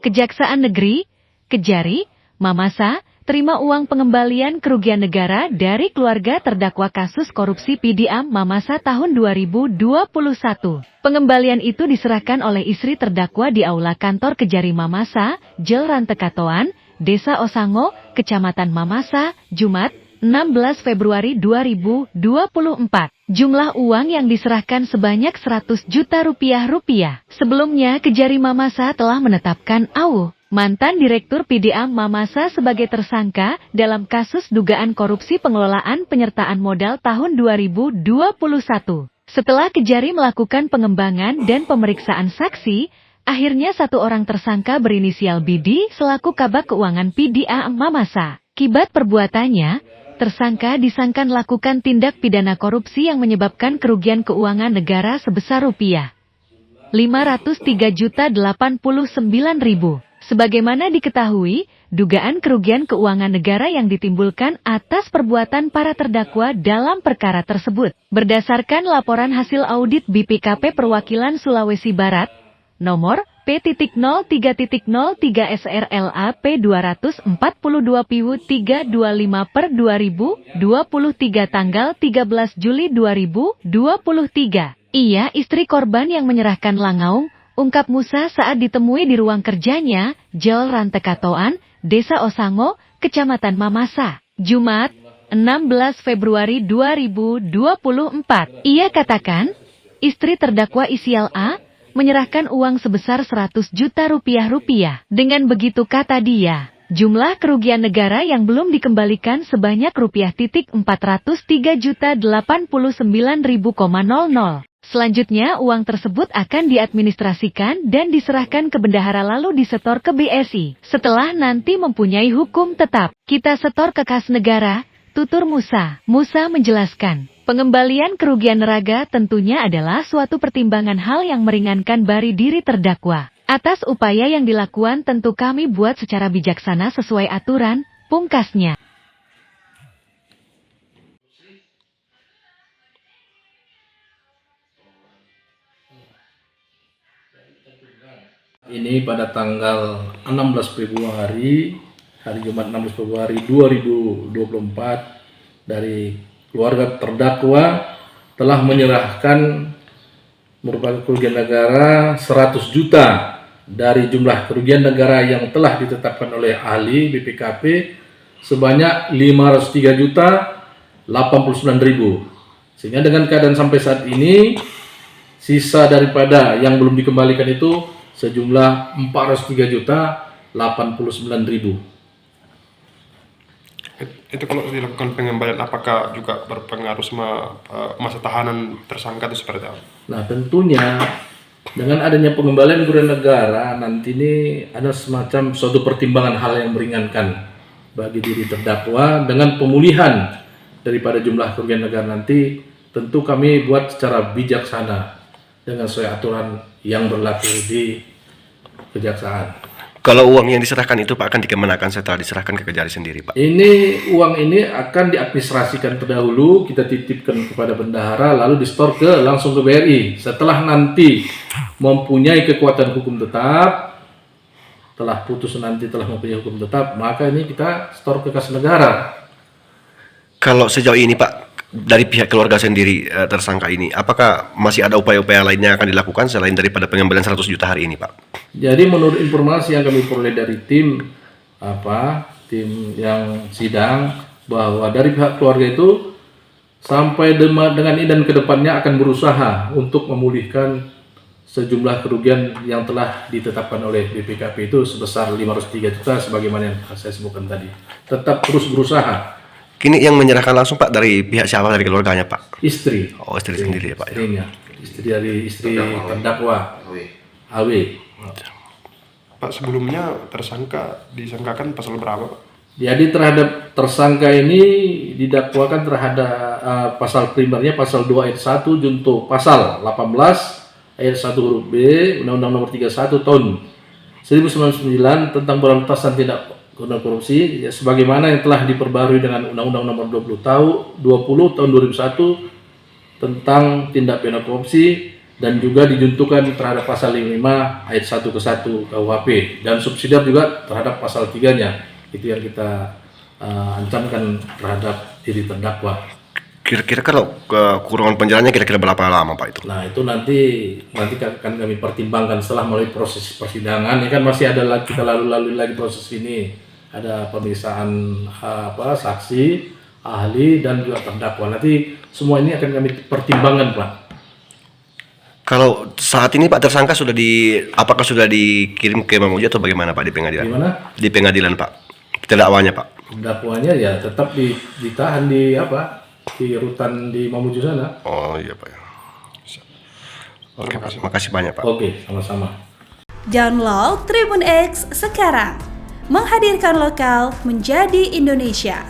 Kejaksaan Negeri, Kejari, Mamasa, terima uang pengembalian kerugian negara dari keluarga terdakwa kasus korupsi PDAM Mamasa tahun 2021. Pengembalian itu diserahkan oleh istri terdakwa di aula kantor Kejari Mamasa, Jel Rantekatoan, Desa Osango, Kecamatan Mamasa, Jumat, 16 Februari 2024. Jumlah uang yang diserahkan sebanyak 100 juta rupiah. Sebelumnya, Kejari Mamasa telah menetapkan AW, mantan Direktur PDAM Mamasa sebagai tersangka dalam kasus dugaan korupsi pengelolaan penyertaan modal tahun 2021. Setelah Kejari melakukan pengembangan dan pemeriksaan saksi, akhirnya satu orang tersangka berinisial BD selaku Kabag Keuangan PDAM Mamasa. Kibat perbuatannya, tersangka disangka melakukan tindak pidana korupsi yang menyebabkan kerugian keuangan negara sebesar rupiah 503.089.000. Sebagaimana diketahui, dugaan kerugian keuangan negara yang ditimbulkan atas perbuatan para terdakwa dalam perkara tersebut. Berdasarkan laporan hasil audit BPKP Perwakilan Sulawesi Barat, nomor P.03.03 SRLAP 242/325/2023 tanggal 13 Juli 2023. Ia istri korban yang menyerahkan langaung, ungkap Musa saat ditemui di ruang kerjanya, Jel Rantekatoan, Desa Osango, Kecamatan Mamasa, Jumat, 16 Februari 2024. Ia katakan, istri terdakwa Isial A menyerahkan uang sebesar 100 juta rupiah. Dengan begitu kata dia, jumlah kerugian negara yang belum dikembalikan sebanyak rupiah 403.089.000. Selanjutnya uang tersebut akan diadministrasikan dan diserahkan ke bendahara lalu disetor ke BSI. Setelah nanti mempunyai hukum tetap, kita setor ke kas negara, tutur Musa. Musa menjelaskan, pengembalian kerugian neraga tentunya adalah suatu pertimbangan hal yang meringankan bari diri terdakwa. Atas upaya yang dilakukan tentu kami buat secara bijaksana sesuai aturan, pungkasnya. Ini pada tanggal 16 Februari, hari Jumat 16 Februari 2024, dari keluarga terdakwa telah menyerahkan merupakan kerugian negara 100 juta dari jumlah kerugian negara yang telah ditetapkan oleh ahli BPKP sebanyak 503.089.000. Sehingga dengan keadaan sampai saat ini, sisa daripada yang belum dikembalikan itu sejumlah 403.089.000. Itu kalau dilakukan pengembalian, apakah juga berpengaruh sama masa tahanan tersangka itu seperti apa? Nah, tentunya dengan adanya pengembalian kerugian negara nanti ini ada semacam suatu pertimbangan hal yang meringankan bagi diri terdakwa dengan pemulihan daripada jumlah kerugian negara nanti. Tentu kami buat secara bijaksana dengan sesuai aturan yang berlaku di kejaksaan. Kalau uang yang diserahkan itu Pak akan dikemanakan setelah diserahkan ke Kejari sendiri Pak? Ini uang ini akan diadministrasikan terdahulu, kita titipkan kepada bendahara lalu disetor langsung ke BRI. Setelah nanti mempunyai kekuatan hukum tetap, telah putus nanti telah mempunyai hukum tetap, maka ini kita setor ke kas negara. Kalau sejauh ini Pak, dari pihak keluarga sendiri tersangka ini, apakah masih ada upaya-upaya lainnya yang akan dilakukan selain daripada pengembalian 100 juta hari ini Pak? Jadi menurut informasi yang kami peroleh dari tim yang sidang, bahwa dari pihak keluarga itu sampai dengan ini dan kedepannya akan berusaha untuk memulihkan sejumlah kerugian yang telah ditetapkan oleh BPKP itu sebesar 503 juta sebagaimana yang saya sebutkan tadi. Tetap terus berusaha. Kini yang menyerahkan langsung Pak dari pihak siapa, dari keluarganya Pak? Istri. Oh, istri sendiri ya Pak? Istrinya. Istri dari istri terdakwa AW. Pak, sebelumnya tersangka disangkakan pasal berapa Pak? Jadi terhadap tersangka ini didakwakan terhadap pasal primernya pasal 2 ayat 1 junto pasal 18 ayat 1 huruf B Undang-Undang Nomor 31 tahun 1999 tentang pemberantasan tindak korupsi, ya, sebagaimana yang telah diperbarui dengan Undang-Undang Nomor 20 tahun 2001 tentang tindak pidana korupsi dan juga dijuntukan terhadap pasal 55 ayat 1 ke 1 KUHP, dan subsidiar juga terhadap pasal 3-nya. Itu yang kita ancamkan terhadap diri terdakwa. Kira-kira kalau kurungan penjaranya kira-kira berapa lama Pak itu? Nah, itu nanti akan kami pertimbangkan setelah melalui proses persidangan. Ini kan masih ada lagi, kita lalui lagi proses ini. Ada pemeriksaan saksi, ahli, dan juga terdakwa. Nanti semua ini akan kami pertimbangkan, Pak. Kalau saat ini Pak tersangka apakah sudah dikirim ke Mamuju atau bagaimana Pak di pengadilan? Di mana? Di pengadilan Pak. Terdakwanya Pak. Dakwanya ya tetap ditahan di rutan di Mamuju sana. Oh iya Pak. Oke Pak, makasih banyak Pak. Oke, sama-sama. Download Tribun X sekarang. Menghadirkan lokal menjadi Indonesia.